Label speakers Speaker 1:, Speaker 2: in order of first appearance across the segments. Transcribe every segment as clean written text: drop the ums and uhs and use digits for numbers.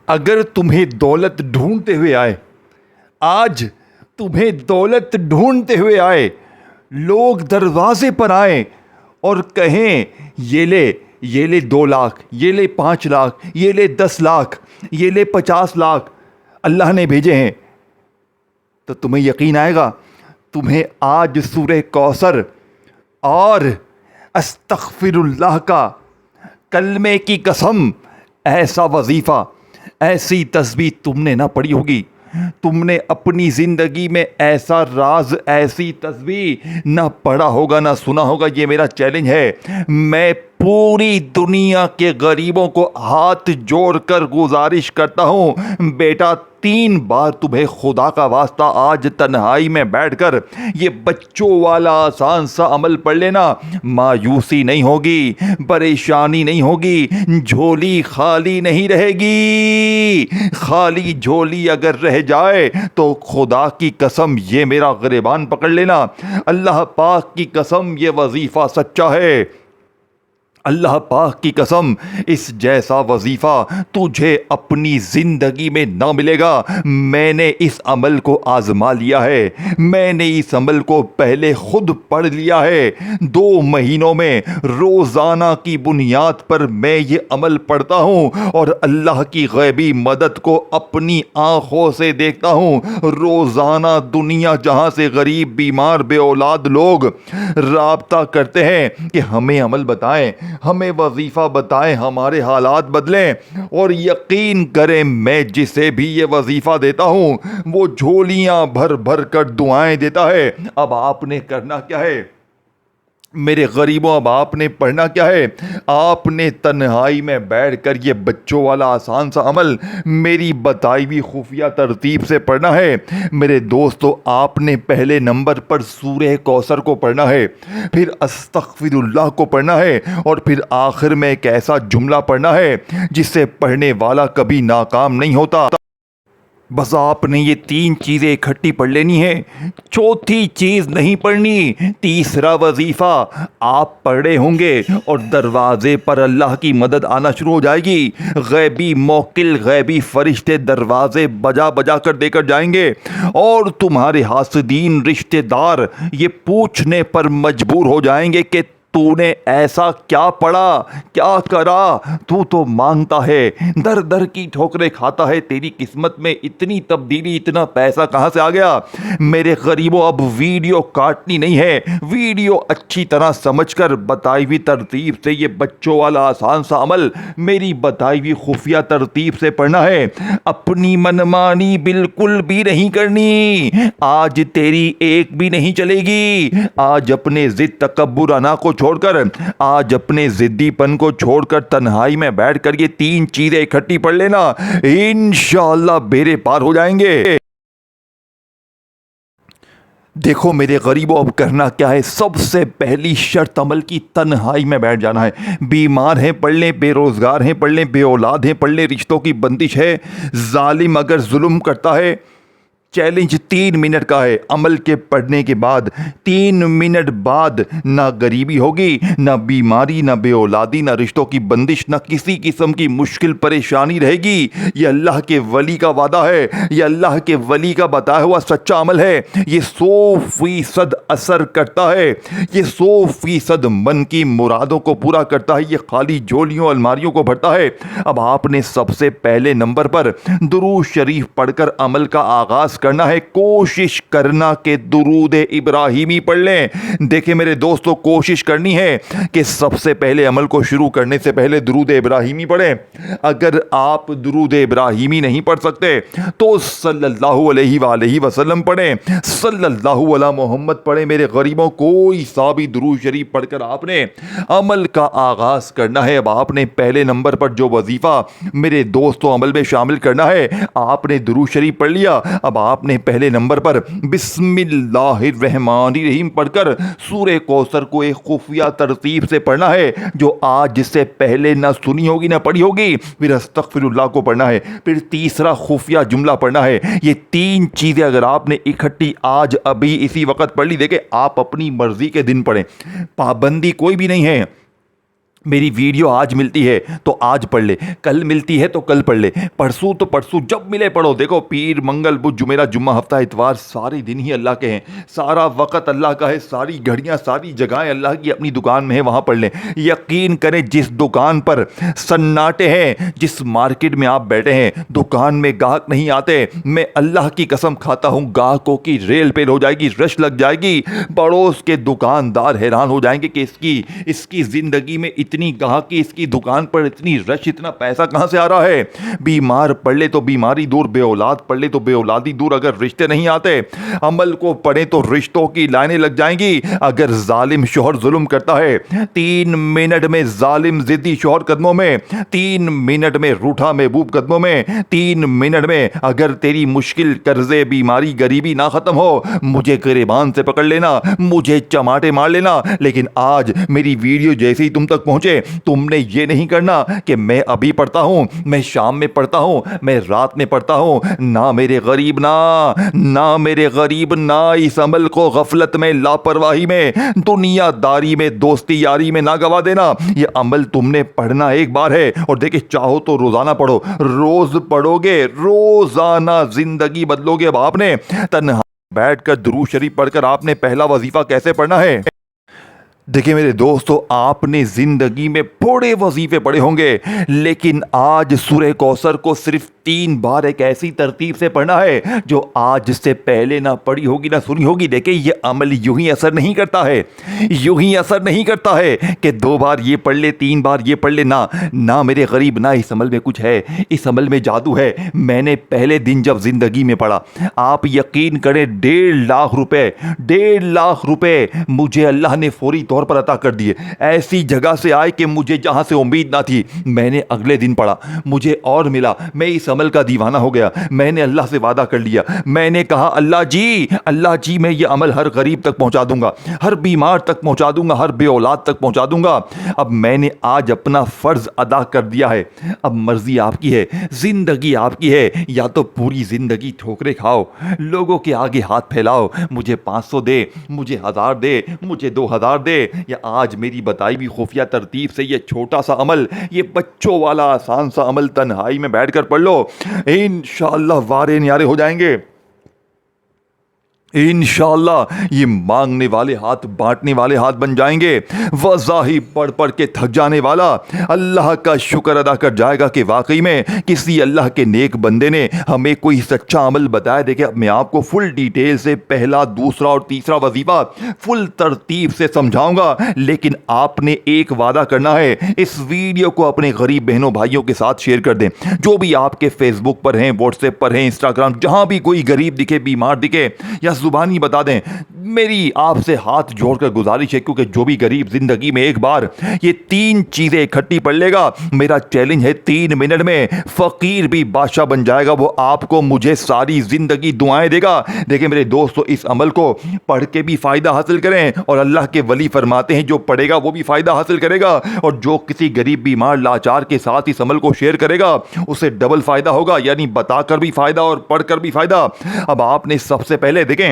Speaker 1: अगर तुम्हें दौलत ढूंढते हुए आए, आज तुम्हें दौलत ढूंढते हुए आए, लोग दरवाजे पर आए और कहें ये ले 2 लाख, ये ले 5 लाख, ये ले 10 लाख, ये ले 50 लाख अल्लाह ने भेजे हैं, तो तुम्हें यकीन आएगा तुम्हें आज सूरह कौसर और अस्तगफिरुल्लाह का कलमे की कसम ऐसा वजीफ़ा, ऐसी तस्बीह तुमने ना पढ़ी होगी। तुमने अपनी ज़िंदगी में ऐसा राज, ऐसी तस्बीह ना पढ़ा होगा, ना सुना होगा। ये मेरा चैलेंज है। मैं पूरी दुनिया के गरीबों को हाथ जोड़कर गुजारिश करता हूँ, बेटा 3 बार तुम्हें खुदा का वास्ता आज तन्हाई में बैठकर ये बच्चों वाला आसान सा अमल पढ़ लेना। मायूसी नहीं होगी, परेशानी नहीं होगी, झोली खाली नहीं रहेगी। खाली झोली अगर रह जाए तो खुदा की कसम, ये मेरा गिरबान पकड़ लेना, अल्लाह पाक की कसम, ये वजीफ़ा सच्चा है। अल्लाह पाक की कसम, इस जैसा वजीफ़ा तुझे अपनी ज़िंदगी में ना मिलेगा। मैंने इस अमल को आज़मा लिया है, मैंने इस अमल को पहले खुद पढ़ लिया है। 2 महीनों में रोज़ाना की बुनियाद पर मैं ये अमल पढ़ता हूँ और अल्लाह की गैबी मदद को अपनी आँखों से देखता हूँ। रोज़ाना दुनिया जहाँ से गरीब, बीमार, बेऔलाद लोग राब्ता करते हैं कि हमें अमल बताएं, हमें वजीफ़ा बताएं, हमारे हालात बदलें। और यकीन करें, मैं जिसे भी ये वजीफ़ा देता हूँ वो झोलियाँ भर भर कर दुआएं देता है। अब आपने करना क्या है मेरे गरीबों? अब आपने पढ़ना क्या है? आपने तन्हाई में बैठकर ये बच्चों वाला आसान सा अमल मेरी बताई हुई खुफिया तरतीब से पढ़ना है। मेरे दोस्तों, आपने पहले नंबर पर सूरह कौसर को पढ़ना है, फिर अस्तगफिरुल्लाह को पढ़ना है और फिर आखिर में एक ऐसा जुमला पढ़ना है जिससे पढ़ने वाला कभी नाकाम नहीं होता। बस आपने ये 3 चीज़ें इकट्ठी पढ़ लेनी है, चौथी चीज़ नहीं पढ़नी। तीसरा वजीफ़ा आप पढ़े होंगे और दरवाज़े पर अल्लाह की मदद आना शुरू हो जाएगी। गैबी मोकिल, गैबी फरिश्ते दरवाज़े बजा बजा कर देकर जाएंगे और तुम्हारे हासदीन रिश्तेदार ये पूछने पर मजबूर हो जाएंगे कि तूने ऐसा क्या पढ़ा, क्या करा? तू तो मांगता है, दर दर की ठोकरें खाता है, तेरी किस्मत में इतनी तब्दीली, इतना पैसा कहाँ से आ गया? मेरे गरीबों, अब वीडियो काटनी नहीं है, वीडियो अच्छी तरह समझकर बताई हुई तरतीब से ये बच्चों वाला आसान सा अमल मेरी बताई हुई खुफिया तरतीब से पढ़ना है। अपनी मनमानी बिल्कुल भी नहीं करनी, आज तेरी एक भी नहीं चलेगी। आज अपने जिद तकब्बुर अना को छोड़कर, आज अपने जिद्दीपन को छोड़कर तन्हाई में बैठकर ये 3 चीजें इकट्ठी पढ़ लेना, इंशाअल्लाह बेड़े पार हो जाएंगे। देखो मेरे गरीबों, अब करना क्या है? सबसे पहली शर्त अमल की, तन्हाई में बैठ जाना है। बीमार हैं पढ़ लें, बेरोजगार हैं पढ़ लें, बेऔलाद हैं पढ़ लें, रिश्तों की बंदिश है, जालिम अगर जुल्म करता है। चैलेंज 3 मिनट का है। अमल के पढ़ने के बाद 3 मिनट बाद ना गरीबी होगी, ना बीमारी, ना बेऔलादी, ना रिश्तों की बंदिश, ना किसी किस्म की मुश्किल परेशानी रहेगी। ये अल्लाह के वली का वादा है, ये अल्लाह के वली का बताया हुआ सच्चा अमल है। ये 100% असर करता है, ये 100% मन की मुरादों को पूरा करता है, ये खाली झोलियों अलमारियों को भरता है। अब आपने सबसे पहले नंबर पर दुरूद शरीफ पढ़कर अमल का आगाज करना है। कोशिश करना कि दुरूद इब्राहिमी पढ़ लें। देखिए मेरे दोस्तों, कोशिश करनी है कि सबसे पहले अमल को शुरू करने से पहले दुरूद इब्राहिमी पढ़ें। अगर आप दुरूद इब्राहिमी नहीं पढ़ सकते तो सल्लल्लाहु अलैहि वसल्लम पढ़ें, सल्लल्लाहु अला मोहम्मद पढ़ें। मेरे गरीबों, कोई सा भी दुरूद शरीफ पढ़कर आपने अमल का आगाज करना है। अब आपने पहले नंबर पर जो वजीफा मेरे दोस्तों अमल में शामिल करना है, आपने दुरूद शरीफ पढ़ लिया। अब आपने पहले नंबर पर बिस्मिल्लाहिर्रहमानिर्रहीम पढ़कर सूरह कौसर को एक खुफिया तरतीब से पढ़ना है, जो आज से पहले ना सुनी होगी ना पढ़ी होगी। फिर अस्तगफिरुल्लाह को पढ़ना है, फिर तीसरा खुफिया जुमला पढ़ना है। ये 3 चीजें अगर आपने इकट्ठी आज अभी इसी वक्त पढ़ ली, देखे आप अपनी मर्जी के दिन पढ़ें, पाबंदी कोई भी नहीं है। मेरी वीडियो आज मिलती है तो आज पढ़ ले, कल मिलती है तो कल पढ़ ले, परसों तो परसों, जब मिले पढ़ो। देखो पीर मंगल बुध जुमेरा जुम्मा हफ्ता इतवार सारे दिन ही अल्लाह के हैं, सारा वक़्त अल्लाह का है, सारी घड़ियां सारी जगहें अल्लाह की अपनी दुकान में है, वहां पढ़ लें। यकीन करें जिस दुकान पर सन्नाटे हैं, जिस मार्केट में आप बैठे हैं, दुकान में गाहक नहीं आते, मैं अल्लाह की कसम खाता हूं गाहकों की रेल पेल हो जाएगी, रश लग जाएगी। पड़ोस के दुकानदार हैरान हो जाएंगे कि इसकी जिंदगी में इतनी गाहकी, इसकी दुकान पर इतनी रश, इतना पैसा कहां से आ रहा है। बीमार पड़ ले तो बीमारी दूर, बेऔलाद पड़ ले तो बेऔलादी दूर। अगर रिश्ते नहीं आते, अमल को पढ़े तो रिश्तों की लाइनें लग जाएंगी। अगर जालिम शोहर जुल्म करता है, 3 मिनट में जालिम जिद्दी शोहर कदमों में, 3 मिनट में रूठा महबूब कदमों में, 3 मिनट में अगर तेरी मुश्किल, कर्जे, बीमारी, गरीबी ना खत्म हो, मुझे गिरेबान से पकड़ लेना, मुझे चमाटे मार लेना। लेकिन आज मेरी वीडियो जैसे ही तुम तक पहुंचे, तुमने ये नहीं करना कि मैं अभी पढ़ता हूं, मैं शाम में पढ़ता हूं, मैं रात में पढ़ता हूं। ना मेरे गरीब, ना मेरे गरीब, ना इस अमल को गफलत में, लापरवाही में, दुनियादारी में, दोस्ती यारी में ना गवा देना। ये अमल तुमने पढ़ना एक बार है, और देखिए चाहो तो रोजाना पढ़ो, रोज पढ़ोगे, रोजाना जिंदगी बदलोगे। अब आपने तन्हा बैठकर दुरूद शरीफ पढ़कर आपने पहला वजीफा कैसे पढ़ना है। देखिए मेरे दोस्तों, आपने जिंदगी में बड़े वजीफे पढ़े होंगे, लेकिन आज सूरह कौसर को सिर्फ 3 बार एक ऐसी तरतीब से पढ़ना है जो आज से पहले ना पढ़ी होगी ना सुनी होगी। देखिए ये अमल यूं ही असर नहीं करता है, यूं ही असर नहीं करता है कि 2 बार ये पढ़ ले, 3 बार ये पढ़ ले। ना मेरे गरीब, ना इस अमल में कुछ है, इस अमल में जादू है। मैंने पहले दिन जब जिंदगी में पढ़ा, आप यकीन करें 1.5 लाख रुपए मुझे अल्लाह ने फौरी तौर पर अता कर दिए। ऐसी जगह से आए कि मुझे जहां से उम्मीद ना थी। मैंने अगले दिन पढ़ा, मुझे और मिला, मैं इस अमल का दीवाना हो गया। मैंने अल्लाह से वादा कर लिया, मैंने कहा अल्लाह जी मैं ये अमल हर गरीब तक पहुंचा दूंगा, हर बीमार तक पहुंचा दूंगा, हर बेऔलाद तक पहुंचा दूंगा। अब मैंने आज अपना फर्ज अदा कर दिया है। अब मर्जी आपकी है, जिंदगी आपकी है। या तो पूरी जिंदगी ठोकरे खाओ, लोगों के आगे हाथ फैलाओ, मुझे 500 दे, मुझे 1000 दे, मुझे 2000 दे, या आज मेरी बताई भी खुफिया तरतीब से ये छोटा सा अमल, ये बच्चों वाला आसान सा अमल तन्हाई में बैठकर पढ़ लो। इंशाअल्लाह वारे न्यारे हो जाएंगे। इंशाअल्लाह ये मांगने वाले हाथ बांटने वाले हाथ बन जाएंगे। वज़ाही पढ़ पढ़ के थक जाने वाला अल्लाह का शुक्र अदा कर जाएगा कि वाकई में किसी अल्लाह के नेक बंदे ने हमें कोई सच्चा अमल बताया। देखिए अब मैं आपको फुल डिटेल से पहला, दूसरा और तीसरा वजीफा फुल तरतीब से समझाऊंगा, लेकिन आपने एक वादा करना है, इस वीडियो को अपने गरीब बहनों भाइयों के साथ शेयर कर दें। जो भी आपके फेसबुक पर हैं, व्हाट्सएप पर हैं, इंस्टाग्राम, जहां भी कोई गरीब दिखे, बीमार दिखे, या जुबानी बता दें। मेरी आपसे हाथ जोड़कर गुजारिश है, क्योंकि जो भी गरीब जिंदगी में एक बार ये 3 चीजें इकट्ठी पढ़ लेगा, मेरा चैलेंज है 3 मिनट में फकीर भी बादशाह बन जाएगा। वो आपको मुझे सारी जिंदगी दुआएं देगा। देखिए मेरे दोस्तों, इस अमल को पढ़ के भी फायदा हासिल करें, और अल्लाह के वली फरमाते हैं जो पढ़ेगा वो भी फायदा हासिल करेगा, और जो किसी गरीब बीमार लाचार के साथ इस अमल को शेयर करेगा उसे डबल फायदा होगा, यानी बताकर भी फायदा और पढ़कर भी फायदा। अब आपने सबसे पहले देखें,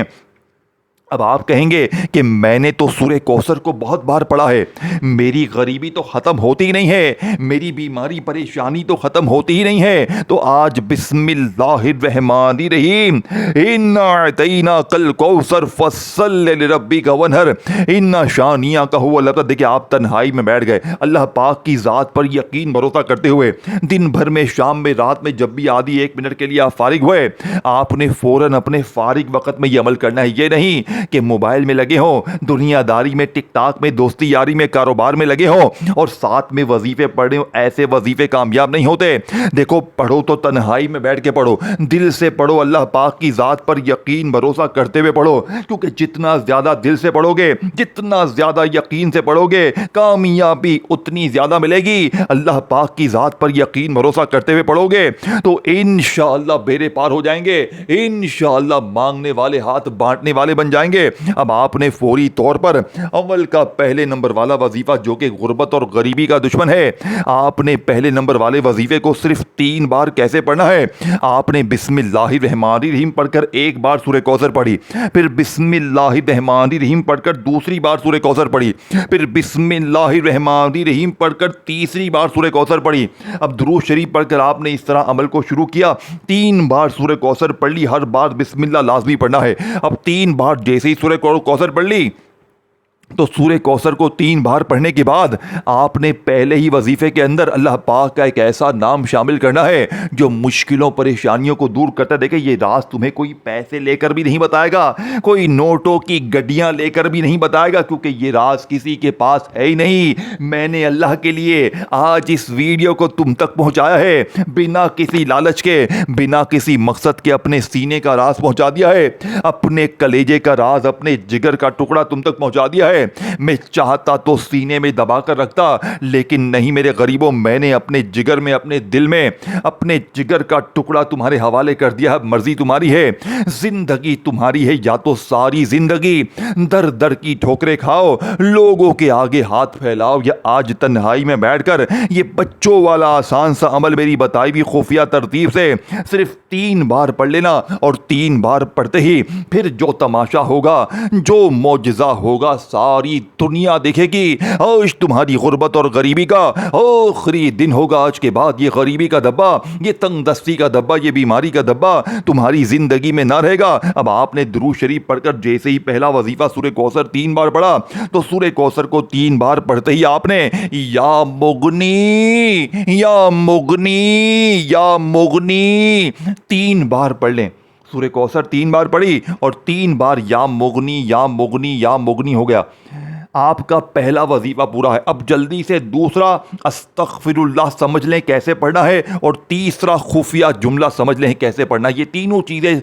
Speaker 1: अब आप कहेंगे कि मैंने तो सूरह कौसर को बहुत बार पढ़ा है, मेरी गरीबी तो ख़त्म होती ही नहीं है, मेरी बीमारी परेशानी तो ख़त्म होती ही नहीं है। तो आज बिस्मिल्लाहिर्रहमानिर्रहीम, इन्ना अतैना कल कौसर फस्सल लिरब्बिका वनहर, इन्ना शानिया का हुआ लब्ता। देखिए आप तन्हाई में बैठ गए, अल्लाह पाक की ज़ात पर यकीन भरोसा करते हुए, दिन भर में, शाम में, रात में, जब भी आधी 1 मिनट के लिए आप फारिग हुए, आपने फ़ौरन अपने फारिग वक़्त में ये अमल करना है। ये नहीं कि मोबाइल में लगे हो, दुनियादारी में, टिकटॉक में, दोस्ती यारी में, कारोबार में लगे हो और साथ में वजीफे पढ़ रहे हो। ऐसे वजीफे कामयाब नहीं होते। देखो पढ़ो तो तन्हाई में बैठ के पढ़ो, दिल से पढ़ो, अल्लाह पाक की ज़ात पर यकीन भरोसा करते हुए पढ़ो, क्योंकि जितना ज़्यादा दिल से पढ़ोगे, जितना ज़्यादा यकीन से पढ़ोगे, कामयाबी उतनी ज़्यादा मिलेगी। अल्लाह पाक की ज़ात पर यकीन भरोसा करते हुए पढ़ोगे तो इंशाअल्लाह बेड़े पार हो जाएंगे। इंशाअल्लाह मांगने वाले हाथ बांटने वाले बन जाएंगे। जाएंगे। अब आपने फौरी तौर पर अव्वल का पहले नंबर वाला वजीफा, जो कि गुर्बत और गरीबी का दुश्मन है, आपने पहले नंबर वाले वजीफे को सिर्फ 3 बार कैसे पढ़ना है। आपने बिस्मिल्लाहिर्रहमानिर्रहीम पढ़कर एक बार सूरह कौसर पढ़ी, फिर बिस्मिल्लाहिर्रहमानिर्रहीम पढ़कर दूसरी बार सूरह कौसर पढ़ी, फिर बिस्मिल्लाहिर्रहमानिर्रहीम पढ़कर तीसरी बार सूरह कौसर पढ़ी। अब दुरूद शरीफ पढ़कर आपने इस तरह अमल को शुरू किया। 3 बार सूरह कौसर पढ़ ली, हर बार बिस्मिल्लाह लाजमी पढ़ना है। अब 3 बार जैसे ही सूरह कौसर पढ़ ली तो सूरह कौसर को 3 बार पढ़ने के बाद आपने पहले ही वजीफे के अंदर अल्लाह पाक का एक ऐसा नाम शामिल करना है जो मुश्किलों परेशानियों को दूर करता है। देखिए, ये राज तुम्हें कोई पैसे लेकर भी नहीं बताएगा, कोई नोटों की गड्डियां लेकर भी नहीं बताएगा, क्योंकि ये राज किसी के पास है ही नहीं। मैंने अल्लाह के लिए आज इस वीडियो को तुम तक पहुंचाया है, बिना किसी लालच के, बिना किसी मकसद के अपने सीने का राज पहुंचा दिया है, अपने कलेजे का राज, अपने जिगर का टुकड़ा तुम तक पहुंचा दिया है। मैं चाहता तो सीने में दबा कर रखता, लेकिन नहीं मेरे गरीबों, मैंने अपने जिगर में, अपने दिल में, अपने जिगर का टुकड़ा तुम्हारे हवाले कर दिया। मर्जी तुम्हारी है, जिंदगी तुम्हारी है। या तो सारी जिंदगी दर दर की ठोकरें खाओ, लोगों के आगे हाथ फैलाओ, या आज तन्हाई में बैठकर ये बच्चों वाला आसान सा अमल मेरी बताई हुई खुफिया तरतीब से सिर्फ 3 बार पढ़ लेना, और 3 बार पढ़ते ही फिर जो तमाशा होगा, जो मौजज़ा होगा, सारी दुनिया देखेगी। आज तुम्हारी गुर्बत और गरीबी का आखिरी दिन होगा। आज के बाद ये गरीबी का धब्बा, ये तंगदस्ती का धब्बा, ये बीमारी का धब्बा तुम्हारी जिंदगी में ना रहेगा। अब आपने दुरूद शरीफ पढ़कर जैसे ही पहला वजीफा सूरह कौसर 3 बार पढ़ा, तो सूरह कौसर को 3 बार पढ़ते ही आपने या मुगनी, या मुगनी, या मुगनी 3 बार पढ़ लें। सूरह कौसर 3 बार पढ़ी और 3 बार या मुगनी, या मुगनी, या मुगनी हो गया। आपका पहला वजीफा पूरा है। अब जल्दी से दूसरा अस्तगफिरुल्लाह समझ लें कैसे पढ़ना है, और तीसरा खुफिया जुमला समझ लें कैसे पढ़ना है। ये तीनों चीज़ें,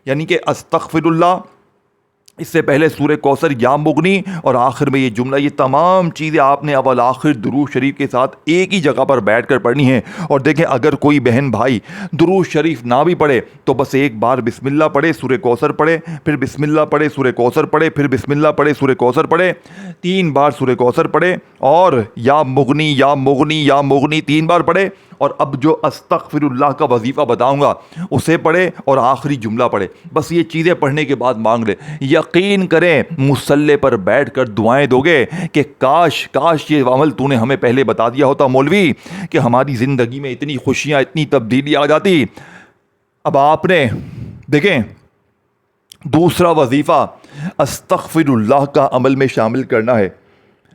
Speaker 1: यानी कि अस्तगफिरुल्लाह, इससे पहले सूरह कौसर, या मुगनी, और आखिर में ये जुमला, ये तमाम चीज़ें आपने अव्वल आखिर दुरूद शरीफ के साथ एक ही जगह पर बैठकर पढ़नी है। और देखें, अगर कोई बहन भाई दुरूद शरीफ ना भी पढ़े तो बस एक बार बिस्मिल्लाह पढ़े, सूरह कौसर पढ़े, फिर बिस्मिल्लाह पढ़े, सूरह कौसर पढ़े, फिर बिस्मिल्लाह पढ़े, सूरह कौसर पढ़े, 3 बार सूरह कौसर पढ़े, और या मुगनी, या मुगनी, या मुगनी 3 बार पढ़े। और अब जो अस्तगफिरुल्लाह का वजीफ़ा बताऊंगा उसे पढ़े और आखिरी जुमला पढ़े। बस ये चीज़ें पढ़ने के बाद मांग ले। यकीन करें, मुसल्ले पर बैठकर दुआएं दोगे कि काश काश ये अमल तूने हमें पहले बता दिया होता मौलवी, कि हमारी ज़िंदगी में इतनी खुशियाँ, इतनी तब्दीली आ जाती। अब आपने देखें, दूसरा वजीफ़ा अस्तगफिरुल्लाह का अमल में शामिल करना है,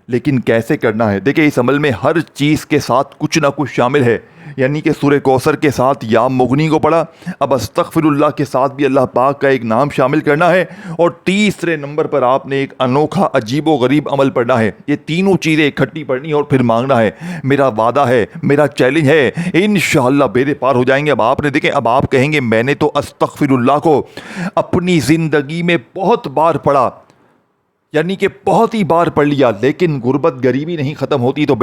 Speaker 1: लेकिन कैसे करना है। देखिए, इस अमल में हर चीज़ के साथ कुछ ना कुछ शामिल है। यानी कि सूरह कौसर के साथ या मुगनी को पढ़ा, अब अस्तगफिरुल्लाह के साथ भी अल्लाह पाक का एक नाम शामिल करना है, और तीसरे नंबर पर आपने एक अनोखा अजीबो गरीब अमल पढ़ना है। ये तीनों चीज़ें इकट्ठी पढ़नी और फिर मांगना है। मेरा वादा है, मेरा चैलेंज है, इंशाअल्लाह बेड़े पार हो जाएंगे। अब आपने देखें, अब आप कहेंगे मैंने तो अस्तगफिरुल्लाह को अपनी ज़िंदगी में बहुत बार पढ़ा, यानी कि बहुत ही बार पढ़ लिया, लेकिन गुर्बत गरीबी नहीं ख़त्म होती। तो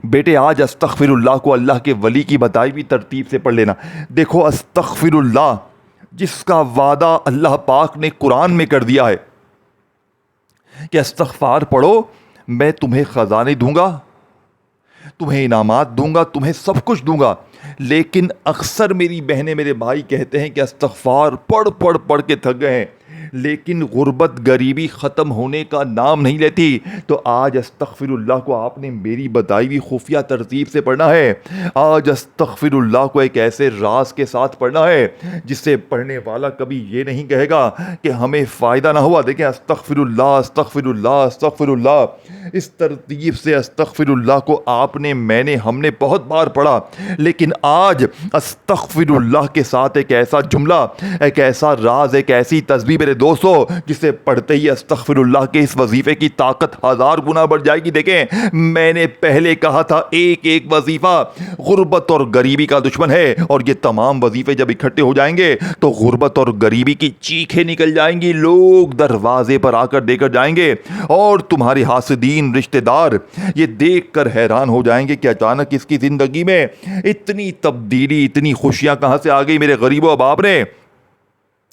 Speaker 1: बेटे आज अस्तगफिरुल्लाह को अल्लाह के वली की बताई हुई तरतीब से पढ़ लेना। देखो, अस्तगफिरुल्लाह जिसका वादा अल्लाह पाक ने कुरान में कर दिया है कि इस्तग़फ़ार पढ़ो, मैं तुम्हें ख़जाने दूंगा, तुम्हें इनामात दूंगा, तुम्हें सब कुछ दूंगा। लेकिन अक्सर मेरी बहनें, मेरे भाई कहते हैं कि इस्तग़फ़ार पढ़ पढ़ पढ़ के थक गए हैं, लेकिन गुर्बत गरीबी ख़त्म होने का नाम नहीं लेती। तो आज अस्तगफिरुल्लाह को आपने मेरी बताई हुई खुफिया तरतीब से पढ़ना है। आज अस्तगफिरुल्लाह को एक ऐसे राज के साथ पढ़ना है जिससे पढ़ने वाला कभी ये नहीं कहेगा कि हमें फ़ायदा ना हुआ। देखें, अस्तगफिरुल्लाह अस्तगफिरुल्लाह अस्तगफिरुल्लाह, इस तरतीब से अस्तगफिरुल्लाह को आपने, मैंने, हमने बहुत बार पढ़ा, लेकिन आज अस्तगफिरुल्लाह के साथ एक ऐसा जुमला, एक ऐसा राज, एक ऐसी तस्बीह मेरे दोस्तों, जिसे पढ़ते ही अस्तगफिरुल्लाह के इस वजीफे की ताकत 1000 गुना बढ़ जाएगी। देखें, मैंने पहले कहा था एक एक वजीफा गुर्बत और गरीबी का दुश्मन है, और ये तमाम वजीफे जब इकट्ठे हो जाएंगे तो गुर्बत और गरीबी की चीखें निकल जाएंगी, लोग दरवाजे पर आकर देकर जाएंगे, और तुम्हारे हासिदीन रिश्तेदार ये देखकर हैरान हो जाएंगे कि अचानक इसकी जिंदगी में इतनी तब्दीली, इतनी खुशियां कहां से आ गई। मेरे गरीबों, अब आपने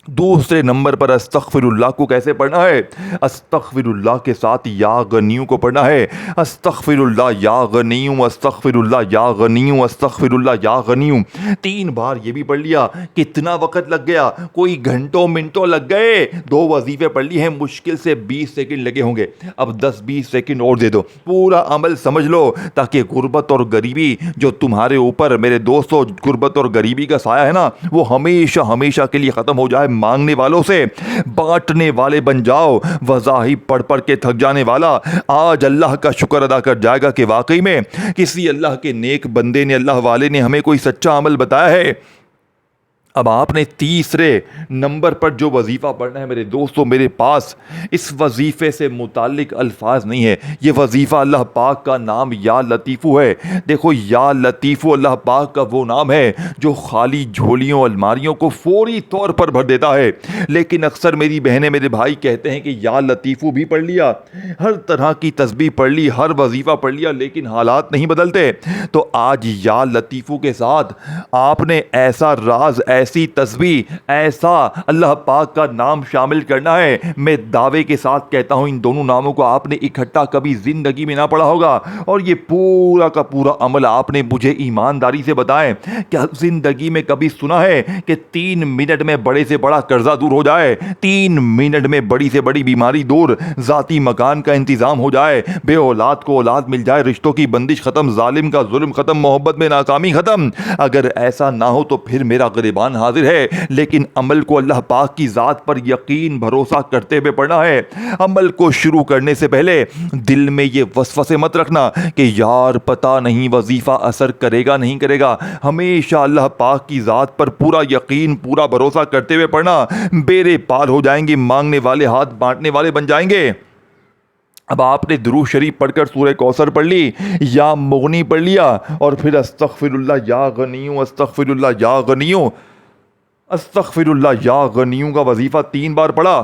Speaker 1: दूसरे नंबर पर अस्तगफिरुल्लाह को कैसे पढ़ना है? अस्तगफिरुल्लाह के साथ या गनियों को पढ़ना है। अस्तगफिरुल्लाह या गनियों, अस्तगफिरुल्लाह या गनियों, अस्तगफिरुल्लाह या गनियों। 3 बार ये भी पढ़ लिया। कितना वक्त लग गया? कोई घंटों मिनटों लग गए। 2 वजीफे पढ़ लिए हैं, मुश्किल से 20 सेकंड लगे होंगे। अब 10-20 सेकंड और दे दो, पूरा अमल समझ लो, ताकि गुर्बत और गरीबी जो तुम्हारे ऊपर मेरे दोस्तों, गुर्बत और गरीबी का साया है ना, वो हमेशा हमेशा के लिए ख़त्म हो जाए। मांगने वालों से बांटने वाले बन जाओ। वज़ाहिब पढ़ पढ़ के थक जाने वाला आज अल्लाह का शुक्र अदा कर जाएगा कि वाकई में किसी अल्लाह के नेक बंदे ने, अल्लाह वाले ने हमें कोई सच्चा अमल बताया है। अब आपने तीसरे नंबर पर जो वजीफ़ा पढ़ना है मेरे दोस्तों, मेरे पास इस वजीफ़े से मुतालिक अल्फाज नहीं है। ये वजीफ़ा अल्लाह पाक का नाम या लतीफ़ू है। देखो, या लतीफ़ू अल्लाह पाक का वो नाम है जो खाली झोलियों अलमारियों को फौरी तौर पर भर देता है। लेकिन अक्सर मेरी बहनें, मेरे भाई कहते हैं कि या लतीफ़ू भी पढ़ लिया, हर तरह की तस्बीह पढ़ ली, हर वजीफ़ा पढ़ लिया, लेकिन हालात नहीं बदलते। तो आज या लतीफ़ू के साथ आपने ऐसा राज, ऐसी तस्बीह, ऐसा अल्लाह पाक का नाम शामिल करना है। मैं दावे के साथ कहता हूं, इन दोनों नामों को आपने इकट्ठा कभी जिंदगी में ना पढ़ा होगा। और ये पूरा का पूरा अमल आपने मुझे ईमानदारी से बताएं, क्या जिंदगी में कभी सुना है कि 3 मिनट में बड़े से बड़ा कर्जा दूर हो जाए, 3 मिनट में बड़ी से बड़ी बीमारी दूर, जाती मकान का इंतजाम हो जाए, बे औलाद को औलाद मिल जाए, रिश्तों की बंदिश खत्म, जालिम का जुल्म खत्म, मोहब्बत में नाकामी खत्म? अगर ऐसा ना हो तो फिर मेरा गिरबान हाजिर है। लेकिन अमल को अल्लाह पाक की ज़ात पर यकीन भरोसा करते हुए पढ़ना है। अमल को शुरू करने से पहले दिल में ये वसवसे मत रखना कि यार पता नहीं वजीफ़ा असर करेगा नहीं करेगा। हमेशा अल्लाह पाक की ज़ात पर पूरा यकीन, पूरा भरोसा करते हुए पढ़ना। बेरे पार हो जाएंगे, मांगने वाले हाथ बांटने वाले बन जाएंगे। अब आपने दुरूद शरीफ पढ़कर सूरह कौसर पढ़ ली, या मुगनी पढ़ लिया, और फिर अस्तगफिरुल्लाह या गनियूं, अस्तगफिरुल्लाह या गनियूं, अस्तगफिरुल्लाह या गनियूं का वजीफ़ा 3 बार पढ़ा।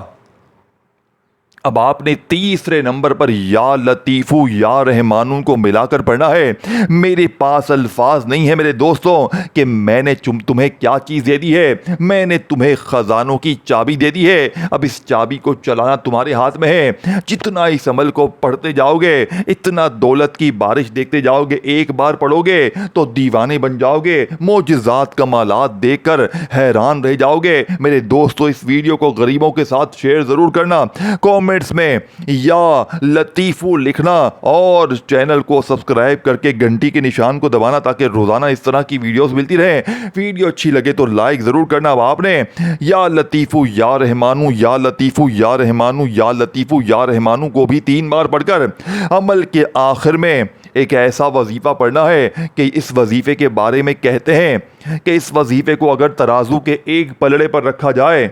Speaker 1: अब आपने तीसरे नंबर पर या लतीफ़ू या रहमानू को मिलाकर पढ़ना है। मेरे पास अल्फाज नहीं है मेरे दोस्तों कि मैंने तुम्हें क्या चीज़ दे दी है। मैंने तुम्हें ख़जानों की चाबी दे दी है। अब इस चाबी को चलाना तुम्हारे हाथ में है। जितना इस अमल को पढ़ते जाओगे, इतना दौलत की बारिश देखते जाओगे। एक बार पढ़ोगे तो दीवाने बन जाओगे, मोजज़ात कमालात देखकर हैरान रह जाओगे। मेरे दोस्तों, इस वीडियो को गरीबों के साथ शेयर ज़रूर करना, कमेंट्स में या लतीफ़ू लिखना, और चैनल को सब्सक्राइब करके घंटी के निशान को दबाना, ताकि रोजाना इस तरह की वीडियोस मिलती रहे। वीडियो अच्छी लगे तो लाइक जरूर करना। अब आपने या लतीफ़ू या रहमानू, या लतीफ़ू या रहमानू, या लतीफ़ू या रहमानू को भी 3 बार पढ़कर अमल के आखिर में एक ऐसा वजीफ़ा पढ़ना है कि इस वजीफ़े के बारे में कहते हैं कि इस वजीफ़े को अगर तराजू के एक पलड़े पर रखा जाए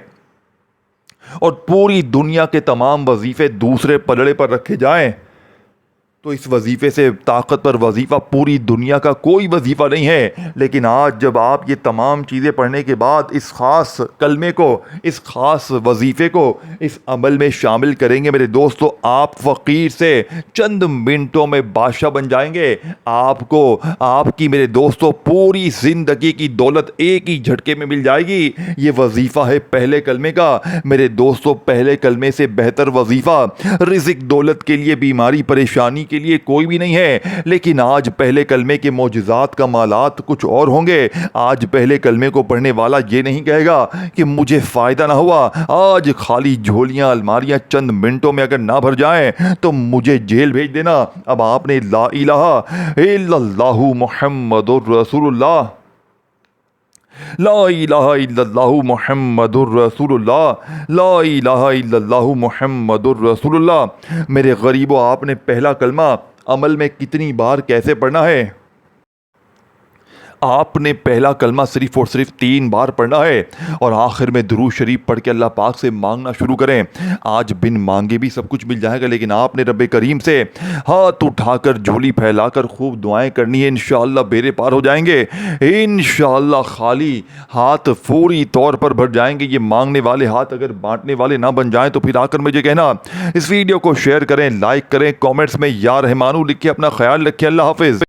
Speaker 1: और पूरी दुनिया के तमाम वजीफ़े दूसरे पलड़े पर रखे जाएं, तो इस वजीफ़े से ताकतवर वजीफ़ा पूरी दुनिया का कोई वजीफ़ा नहीं है। लेकिन आज जब आप ये तमाम चीज़ें पढ़ने के बाद इस ख़ास कलमे को, इस ख़ास वजीफ़े को इस अमल में शामिल करेंगे मेरे दोस्तों, आप फ़कीर से चंद मिनटों में बादशाह बन जाएंगे। आपको, आपकी मेरे दोस्तों, पूरी ज़िंदगी की दौलत एक ही झटके में मिल जाएगी। ये वजीफ़ा है पहले कलमे का मेरे दोस्तों। पहले कलमे से बेहतर वजीफ़ा रिज़्क़ दौलत के लिए, बीमारी परेशानी के लिए कोई भी नहीं है। लेकिन आज पहले कलमे के मोजज़ात कमालात कुछ और होंगे। आज पहले कलमे को पढ़ने वाला ये नहीं कहेगा कि मुझे फ़ायदा ना हुआ। आज खाली झोलियाँ अलमारियाँ चंद मिनटों में अगर ना भर जाएं तो मुझे जेल भेज देना। अब आपने ला इलाहा इल्लल्लाहु मुहम्मदुर रसूलुल्लाह, ला इलाहा इल्लल्लाहु मुहम्मदुर रसूलुल्लाह, ला इलाहा इल्लल्लाहु मुहम्मदुर रसूलुल्लाह। मेरे गरीबों, आपने पहला कलमा अमल में कितनी बार कैसे पढ़ना है? आपने पहला कलमा सिर्फ और सिर्फ 3 बार पढ़ना है, और आखिर में दुरूद शरीफ पढ़ के अल्लाह पाक से मांगना शुरू करें। आज बिन मांगे भी सब कुछ मिल जाएगा, लेकिन आपने रब्बे करीम से हाथ उठाकर, झोली फैलाकर खूब दुआएं करनी है। इंशाअल्लाह बेरे पार हो जाएंगे। इंशाअल्लाह खाली हाथ फौरी तौर पर भर जाएंगे। ये मांगने वाले हाथ अगर बांटने वाले ना बन जाएं तो फिर आकर मुझे कहना। इस वीडियो को शेयर करें, लाइक करें, कॉमेंट्स में या रहमानू लिख के अपना ख्याल रखें। अल्लाह हाफिज़।